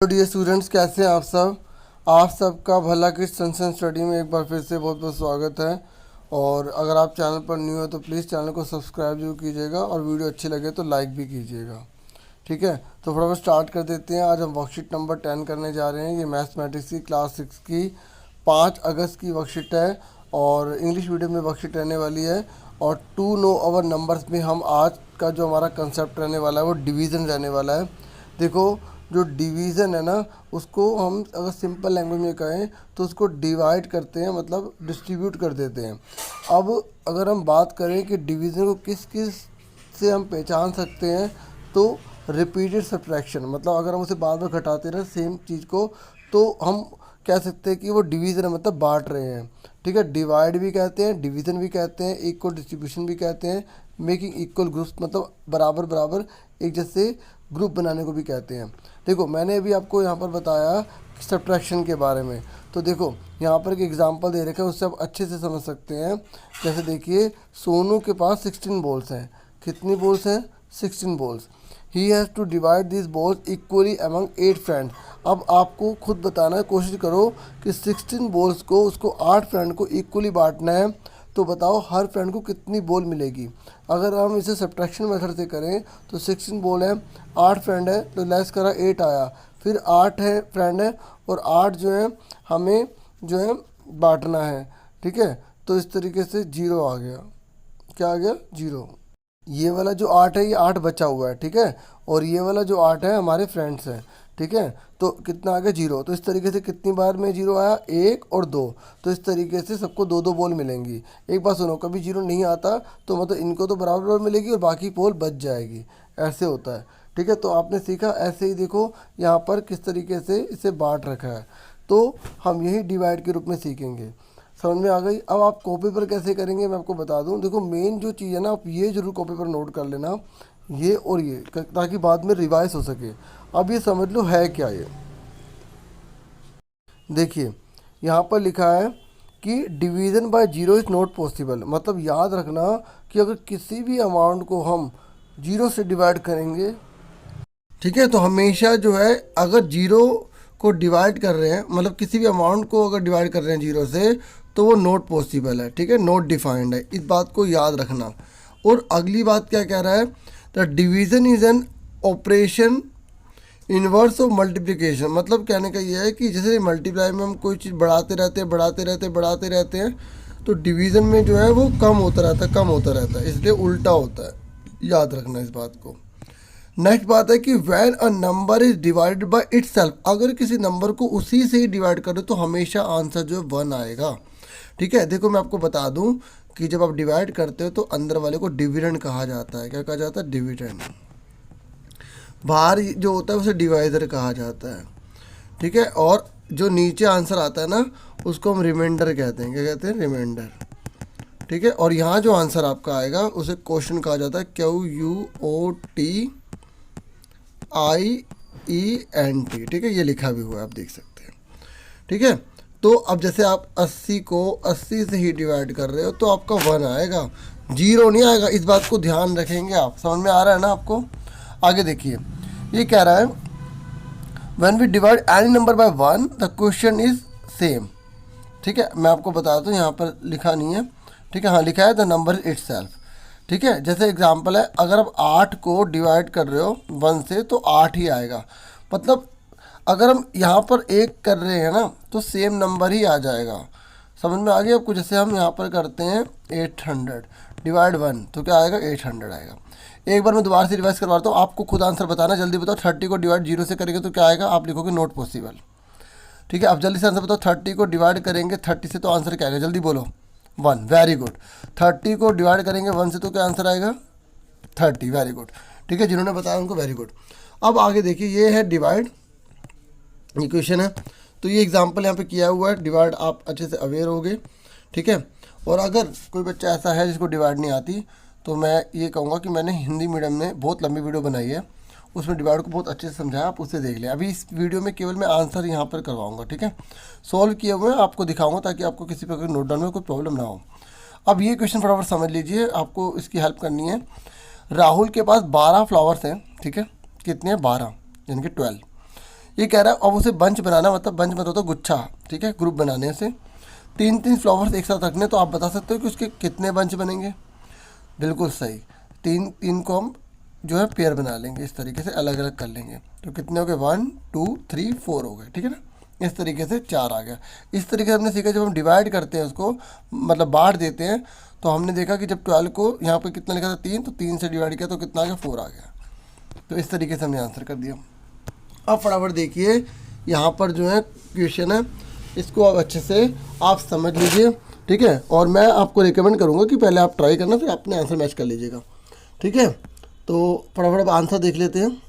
Hello dear students, कैसे हैं आप सबका भला किस सनसन स्टडी में एक बार फिर से बहुत बहुत स्वागत है। और अगर आप चैनल पर न्यू हो तो प्लीज़ चैनल को सब्सक्राइब जरूर कीजिएगा और वीडियो अच्छी लगे तो लाइक भी कीजिएगा। ठीक है, तो फटाफट स्टार्ट कर देते हैं। आज हम वर्कशीट नंबर 10 करने जा रहे हैं। ये मैथमेटिक्स की क्लास 6 की 5 अगस्त की वर्कशीट है और इंग्लिश मीडियम में वर्कशीट रहने वाली है। और टू नो अवर नंबर्स में हम आज का जो हमारा कंसेप्ट रहने वाला है वो डिवीज़न रहने वाला है। देखो, जो डिवीज़न है ना, उसको हम अगर सिंपल लैंग्वेज में कहें तो उसको डिवाइड करते हैं, मतलब डिस्ट्रीब्यूट कर देते हैं। अब अगर हम बात करें कि डिवीज़न को किस किस से हम पहचान सकते हैं, तो रिपीटेड सब्ट्रैक्शन, मतलब अगर हम उसे बार बार घटाते रहे सेम चीज़ को तो हम कह सकते हैं कि वो डिवीज़न है, मतलब बांट रहे हैं। ठीक है, डिवाइड भी कहते हैं, डिवीज़न भी कहते हैं, इक्वल डिस्ट्रीब्यूशन भी कहते हैं, मेकिंग इक्वल ग्रुप्स, मतलब बराबर बराबर एक जैसे ग्रुप बनाने को भी कहते हैं। देखो, मैंने अभी आपको यहाँ पर बताया सब्ट्रैक्शन के बारे में, तो देखो यहाँ पर एक एग्जांपल दे रखा है, उससे आप अच्छे से समझ सकते हैं। जैसे देखिए, सोनू के पास 16 बॉल्स हैं। कितनी बॉल्स हैं? 16 balls. He has to divide this balls equally among 8 friends. अब आपको खुद बताना है, कोशिश करो कि 16 बॉल्स को उसको 8 फ्रेंड को इक्वली बांटना है। तो बताओ हर फ्रेंड को कितनी बॉल मिलेगी। अगर हम इसे सब्ट्रैक्शन मेथड से करें तो 16 बॉल है, 8 फ्रेंड है, तो लेस करा 8 आया, फिर 8 है फ्रेंड है और 8 जो है हमें जो है बांटना है। ठीक है, तो इस तरीके से 0 आ गया। क्या आ गया? 0। ये वाला जो 8 है ये 8 बचा हुआ है। ठीक है, और ये वाला जो 8 है हमारे फ्रेंड्स हैं। ठीक है, तो कितना आ गया? 0। तो इस तरीके से कितनी बार में 0 आया? 1 और 2। तो इस तरीके से सबको दो दो बॉल मिलेंगी। एक बात सुनो, कभी 0 नहीं आता तो मतलब इनको तो बराबर बराबर मिलेगी और बाकी बॉल बच जाएगी। ऐसे होता है। ठीक है, तो आपने सीखा। ऐसे ही देखो यहाँ पर किस तरीके से इसे बांट रखा है, तो हम यही डिवाइड के रूप में सीखेंगे। समझ में आ गई? अब आप कॉपी पर कैसे करेंगे मैं आपको बता दूं। देखो, मेन जो चीज़ है ना, आप ये जरूर कॉपी पर नोट कर लेना, ये और ये, ताकि बाद में रिवाइज हो सके। अब ये समझ लो है क्या ये। देखिए, यहाँ पर लिखा है कि division by 0 is not possible. मतलब याद रखना कि अगर किसी भी अमाउंट को हम 0 से डिवाइड करेंगे, ठीक है, तो हमेशा जो है अगर 0 को डिवाइड कर रहे हैं, मतलब किसी भी अमाउंट को अगर डिवाइड कर रहे हैं 0 से, तो वो नॉट पॉसिबल है। ठीक है, नॉट डिफाइंड है, इस बात को याद रखना। और अगली बात क्या कह रहा है? The division is an operation inverse of multiplication. मतलब कहने का ये है कि जैसे मल्टीप्लाई में हम कोई चीज़ बढ़ाते रहते हैं, तो डिवीज़न में जो है वो कम होता रहता है, इसलिए उल्टा होता है। याद रखना इस बात को। नेक्स्ट बात है कि when a number is divided by itself, अगर किसी नंबर को उसी से ही डिवाइड करो तो हमेशा आंसर जो है 1 आएगा। ठीक है, देखो मैं आपको बता दूं कि जब आप डिवाइड करते हो तो अंदर वाले को डिविडेंड कहा जाता है। क्या कहा जाता है? डिविडेंड। बाहर जो होता है उसे डिवाइजर कहा जाता है। ठीक है, और जो नीचे आंसर आता है ना, उसको हम रिमाइंडर कहते हैं। क्या कहते हैं? रिमाइंडर। ठीक है, और यहाँ जो आंसर आपका आएगा उसे क्वेश्चन कहा जाता है। QUOTIENT। ठीक है, ये लिखा भी हुआ है, आप देख सकते हैं। ठीक है, तो अब जैसे आप 80 को 80 से ही डिवाइड कर रहे हो तो आपका 1 आएगा, 0 नहीं आएगा। इस बात को ध्यान रखेंगे आप। समझ में आ रहा है ना आपको? आगे देखिए, ये कह रहा है when we divide any number by 1 the question is same. ठीक है, मैं आपको बता दूं, यहाँ पर लिखा नहीं है। ठीक है, हाँ लिखा है द नंबर इटसेल्फ। ठीक है, जैसे एग्जांपल है, अगर आप 8 को डिवाइड कर रहे हो 1 से तो 8 ही आएगा। मतलब अगर हम यहाँ पर 1 कर रहे हैं ना तो सेम नंबर ही आ जाएगा। समझ में आ गया आपको? जैसे हम यहाँ पर करते हैं 800 डिवाइड 1, तो क्या आएगा? 800 आएगा। एक बार मैं दोबारा से रिवाइज करवाता हूँ, आपको खुद आंसर बताना। जल्दी बताओ, 30 को डिवाइड 0 से करेंगे तो क्या आएगा? आप लिखोगे नॉट पॉसिबल। ठीक है, अब जल्दी से आंसर बताओ, 30 को डिवाइड करेंगे 30 से तो आंसर क्या आएगा? जल्दी बोलो। 1। Very good. 30 को डिवाइड करेंगे 1 से तो क्या आंसर आएगा? 30। Very good. ठीक है, जिन्होंने बताया उनको वेरी गुड। अब आगे देखिए, ये है डिवाइड इक्वेशन है, तो ये एग्जांपल यहाँ पे किया हुआ है। डिवाइड आप अच्छे से अवेयर होगे। ठीक है, और अगर कोई बच्चा ऐसा है जिसको डिवाइड नहीं आती, तो मैं ये कहूँगा कि मैंने हिंदी मीडियम में बहुत लंबी वीडियो बनाई है, उसमें डिवाइड को बहुत अच्छे से समझाया, आप उसे देख लें। अभी इस वीडियो में केवल मैं आंसर यहाँ पर करवाऊँगा। ठीक है, सॉल्व किए हुए आपको दिखाऊँगा ताकि आपको किसी प्रकार नोट डाउन में कोई प्रॉब्लम ना हो। अब ये क्वेश्चन फटाफट समझ लीजिए, आपको इसकी हेल्प करनी है। राहुल के पास 12 फ्लावर्स हैं। ठीक है, कितने हैं? 12, यानी कि 12। ये कह रहा है अब उसे बंच बनाना, मतलब बंच मतलब तो गुच्छा, ठीक है, ग्रुप बनाने से 3-3 फ्लावर्स एक साथ रखने। तो आप बता सकते हो कि उसके कितने बंच बनेंगे। बिल्कुल सही, 3-3 को हम जो है पेयर बना लेंगे, इस तरीके से अलग अलग कर लेंगे। तो कितने हो गए, 1 2 3 4 हो गए, ठीक है ना। इस तरीके से 4 आ गया। इस तरीके से हमने सीखा जब हम डिवाइड करते हैं उसको, मतलब बांट देते हैं, तो हमने देखा कि जब 12 को यहाँ पर कितना लिखा था 3, तो 3 से डिवाइड किया तो कितना आ गया, 4 आ गया। तो इस तरीके से हमने आंसर कर दिया। अब फटाफट देखिए यहाँ पर जो है क्वेश्चन है, इसको अब अच्छे से आप समझ लीजिए, ठीक है। और मैं आपको रिकमेंड करूँगा कि पहले आप ट्राई करना, फिर अपने आंसर मैच कर लीजिएगा, ठीक है। तो फटाफट अब आंसर देख लेते हैं।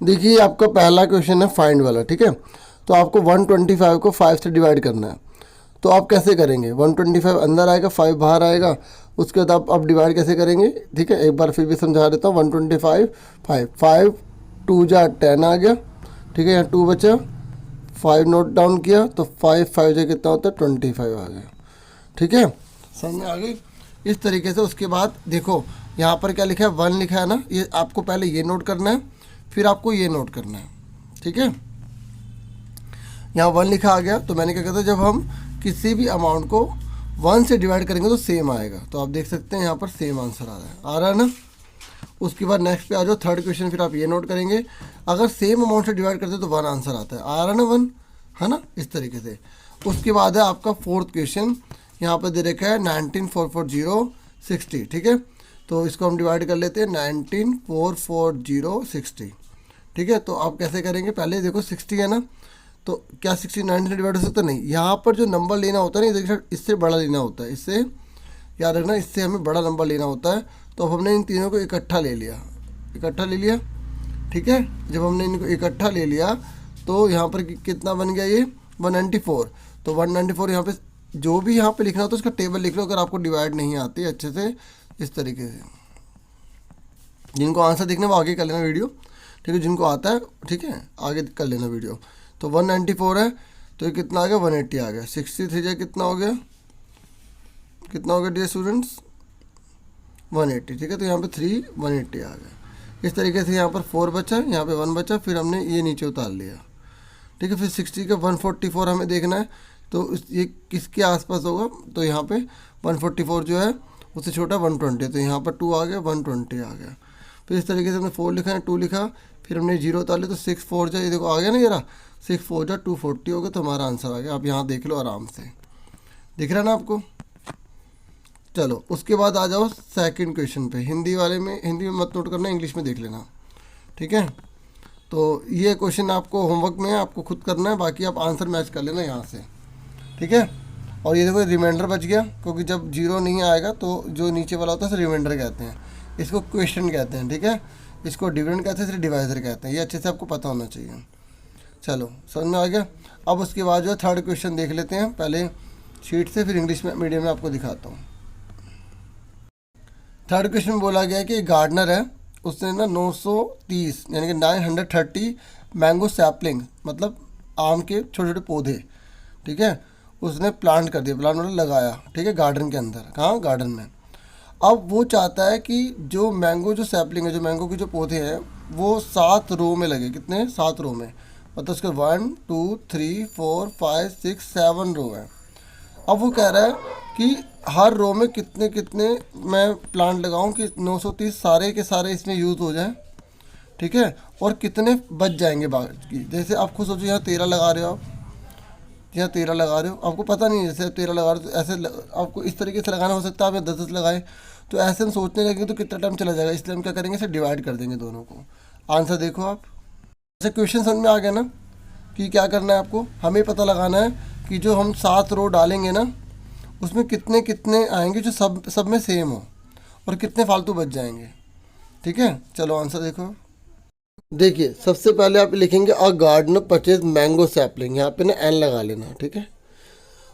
देखिए आपका पहला क्वेश्चन है फाइंड वाला, ठीक है। तो आपको 125 को 5 से डिवाइड करना है। तो आप कैसे करेंगे, 125 अंदर आएगा, 5 बाहर आएगा, उसके बाद आप डिवाइड कैसे करेंगे, ठीक है। एक बार फिर भी समझा देता हूँ। 125 5 2 जा 10 आ गया, ठीक है। यहाँ 2 बचा, 5 नोट डाउन किया, तो 5 जा कितना होता है, 25 आ गया, ठीक है। समझ में आ गई। इस तरीके से उसके बाद देखो यहाँ पर क्या लिखा है, 1 लिखा है ना, ये आपको पहले ये नोट करना है, फिर आपको ये नोट करना है, ठीक है। यहाँ 1 लिखा आ गया, तो मैंने क्या कहता, जब हम किसी भी अमाउंट को 1 से डिवाइड करेंगे तो सेम आएगा। तो आप देख सकते हैं यहाँ पर सेम आंसर आ रहा है ना। उसके बाद नेक्स्ट पे आ जाओ, थर्ड क्वेश्चन, फिर आप ये नोट करेंगे, अगर सेम अमाउंट से डिवाइड करते तो 1 आंसर आता है, आ रहा है ना 1, है ना, इस तरीके से। उसके बाद है आपका फोर्थ क्वेश्चन, यहाँ पर दे रखा है 19,440,60, ठीक है। तो इसको हम डिवाइड कर लेते हैं, 19,440,60, ठीक है। तो आप कैसे करेंगे, पहले देखो 60 है ना, तो क्या 60 90 से डिवाइड हो सकता नहीं। यहाँ पर जो नंबर लेना होता है ना, देखिए इससे बड़ा लेना होता है, इससे याद रखना, इससे हमें बड़ा नंबर लेना होता है। तो अब हमने इन तीनों को इकट्ठा ले लिया, ठीक है। जब हमने इनको इकट्ठा ले लिया तो यहाँ पर कितना बन गया, ये 194। तो 194 यहाँ पे जो भी यहाँ पे लिखना हो तो उसका टेबल लिख लो, अगर आपको डिवाइड नहीं आती अच्छे से, इस तरीके से। जिनको आंसर देखना वो आगे कर लेना वीडियो, ठीक है, जिनको आता है, ठीक है, आगे कर लेना वीडियो। तो 194 है, तो ये कितना आ गया, 180 आ गया। 63 जा कितना हो गया, डियर स्टूडेंट्स, 180, ठीक है। तो यहाँ पे 3 180 आ गया। इस तरीके से यहाँ पर 4 बचा, यहाँ पे 1 बचा, फिर हमने ये नीचे उतार लिया, ठीक है। फिर 60 का 144 हमें देखना है, तो ये किसके आसपास होगा, तो यहाँ पे 144 जो है उससे छोटा 120, तो यहाँ पर 2 आ गया, 120 आ गया। फिर इस तरीके से हमने 4 लिखा है, 2 लिखा, फिर हमने 0 उतार लिया, तो 6 4 जा, ये देखो आ गया ना, ये 6 4 जा 240 हो गया। तो हमारा आंसर आ गया। आप यहाँ देख लो आराम से, दिख रहा है ना आपको। चलो उसके बाद आ जाओ सेकंड क्वेश्चन पे। हिंदी में मत नोट करना, इंग्लिश में देख लेना, ठीक है। तो ये क्वेश्चन आपको होमवर्क में है, आपको खुद करना है, बाकी आप आंसर मैच कर लेना यहाँ से, ठीक है। और ये देखो रिमाइंडर बच गया, क्योंकि जब 0 नहीं आएगा तो जो नीचे वाला होता है उसे रिमाइंडर कहते हैं, इसको क्वेश्चन कहते हैं, ठीक है। इसको डिविडेंड कहते हैं, इसे डिवाइजर कहते हैं। ये अच्छे से आपको पता होना चाहिए। चलो समझ में आ गया। अब उसके बाद जो है थर्ड क्वेश्चन देख लेते हैं, पहले शीट से, फिर इंग्लिश में मीडियम में आपको दिखाता हूँ। थर्ड क्वेश्चन में बोला गया है कि एक गार्डनर है, उसने ना 930 यानी कि 930 मैंगो सैपलिंग, मतलब आम के छोटे छोटे पौधे, ठीक है, उसने प्लांट कर दिया, प्लांट मतलब लगाया, ठीक है, गार्डन के अंदर। कहाँ, गार्डन में। अब वो चाहता है कि जो मैंगो जो सैपलिंग है, जो मैंगो के जो पौधे हैं, वो 7 रो में लगे। कितने, 7 रो में, मतलब उसके 1 2 3 4 5 6 7 रो है। अब वो कह रहा है कि हर रो में कितने कितने मैं प्लांट लगाऊं कि 930 सारे के सारे इसमें यूज़ हो जाएं, ठीक है, और कितने बच जाएंगे बाकी। जैसे आप खुद सोचो, यहाँ 13 लगा रहे हो आप, यहाँ 13 लगा रहे हो, आपको पता नहीं है, जैसे 13 लगा रहे हो तो ऐसे आपको इस तरीके से लगाना हो सकता है, आप 10-10 लगाएं, तो ऐसे हम सोचने लगेंगे तो कितना टाइम चला जाएगा। इसलिए हम क्या करेंगे, इसे डिवाइड कर देंगे दोनों को। आंसर देखो आप, जैसे क्वेश्चन समझ में आ गया ना कि क्या करना है आपको, हमें पता लगाना है कि जो हम 7 रो डालेंगे ना, उसमें कितने कितने आएंगे जो सब में सेम हो, और कितने फालतू बच जाएंगे, ठीक है। चलो आंसर देखो। देखिए सबसे पहले आप लिखेंगे a gardener purchase mango sapling, यहाँ पे ना एन लगा लेना, ठीक है।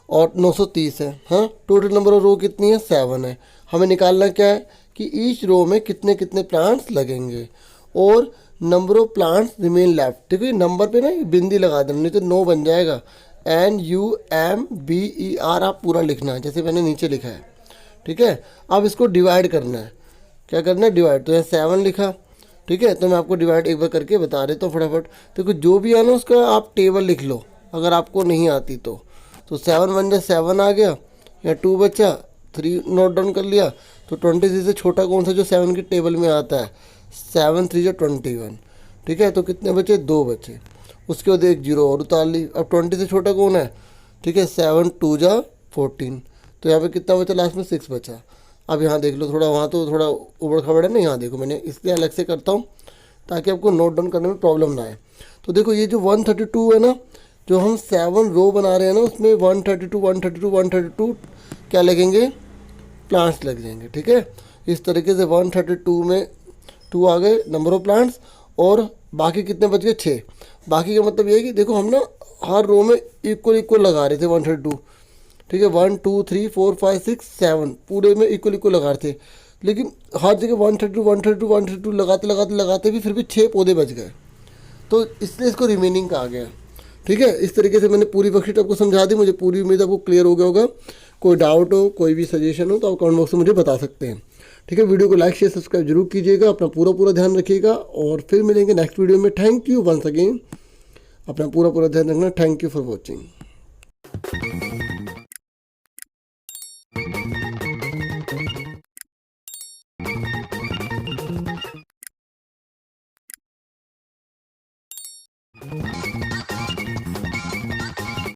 और 930 है, हाँ। टोटल नंबर ऑफ रो कितनी है, 7 है। हमें निकालना क्या है कि ईच रो में कितने कितने प्लांट्स लगेंगे, और number of plants remain left, ठीक है। नंबर पे ना बिंदी लगा देना, नहीं तो 9 बन जाएगा। NUMBER आप पूरा लिखना है, जैसे मैंने नीचे लिखा है, ठीक है। अब इसको डिवाइड करना है, क्या करना है, डिवाइड। तो यहाँ 7 लिखा, ठीक है, तो मैं आपको डिवाइड एक बार करके बता देता हूँ फटाफट। देखो जो भी है ना उसका आप टेबल लिख लो अगर आपको नहीं आती तो 7 वन जा 7 आ गया, या 2 बचा, 3 नोट डाउन कर लिया। तो 23 से छोटा कौन सा जो 7 के टेबल में आता है, 7 3 जा 21। ठीक है, तो कितने बचे, 2 बचे। उसके बाद एक जीरो और उतार ली। अब 20 से छोटा कौन है, ठीक है, 7 2 जा 14। तो यहाँ पे कितना बचा, लास्ट में 6 बचा। अब यहाँ देख लो, थोड़ा वहाँ तो थोड़ा उबड़ खबड़ है ना, यहाँ देखो मैंने इसलिए अलग से करता हूँ ताकि आपको नोट डाउन करने में प्रॉब्लम ना आए। तो देखो ये जो 132 है ना, जो हम 7 रो बना रहे हैं ना, उसमें 132 132 132 क्या लगेंगे, प्लांट्स लग जाएंगे। ठीक है, इस तरीके से 132 में 2 आ गए नंबर ऑफ प्लांट्स, और बाकी कितने बच गए, 6। बाकी का मतलब ये है कि देखो हम ना हर रो में इक्वल इक्वल लगा रहे थे 132। ठीक है, 1 2 3 4 5 6 7 पूरे में इक्वल इक्वल लगा रहे थे, लेकिन हर जगह 132 लगाते लगाते लगाते भी फिर भी 6 पौधे बच गए, तो इसलिए इसको रिमेनिंग कहा गया। ठीक है, इस तरीके से मैंने पूरी वर्कशीट आपको समझा दी। मुझे पूरी उम्मीद आपको क्लियर हो गया होगा। कोई डाउट हो, कोई भी सजेशन हो तो आप कमेंट बॉक्स में मुझे बता सकते हैं। ठीक है, वीडियो को लाइक शेयर सब्सक्राइब जरूर कीजिएगा। अपना पूरा ध्यान रखिएगा और फिर मिलेंगे नेक्स्ट वीडियो में। थैंक यू वंस अगेन, अपना पूरा ध्यान रखना। Thank you for watching.